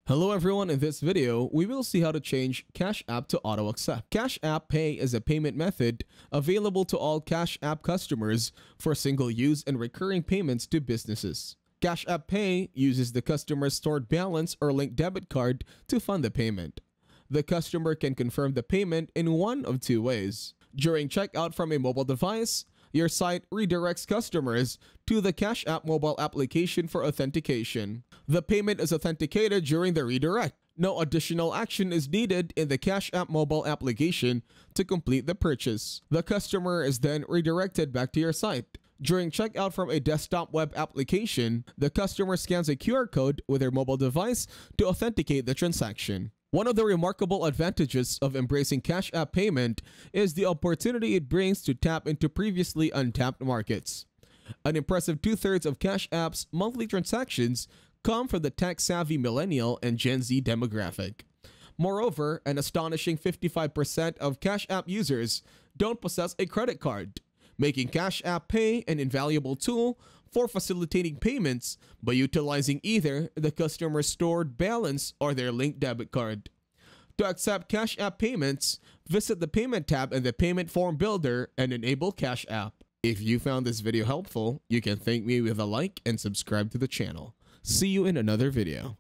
Hello everyone, in this video, we will see how to change Cash App to Auto Accept. Cash App Pay is a payment method available to all Cash App customers for single-use and recurring payments to businesses. Cash App Pay uses the customer's stored balance or linked debit card to fund the payment. The customer can confirm the payment in one of two ways. During checkout from a mobile device, your site redirects customers to the Cash App mobile application for authentication. The payment is authenticated during the redirect. No additional action is needed in the Cash App mobile application to complete the purchase. The customer is then redirected back to your site. During checkout from a desktop web application, the customer scans a QR code with their mobile device to authenticate the transaction. One of the remarkable advantages of embracing Cash App payment is the opportunity it brings to tap into previously untapped markets. An impressive two-thirds of Cash App's monthly transactions come from the tech-savvy millennial and Gen Z demographic. Moreover, an astonishing 55% of Cash App users don't possess a credit card, making Cash App Pay an invaluable tool for facilitating payments by utilizing either the customer's stored balance or their linked debit card. To accept Cash App payments, visit the Payment tab in the Payment Form Builder and enable Cash App. If you found this video helpful, you can thank me with a like and subscribe to the channel. See you in another video.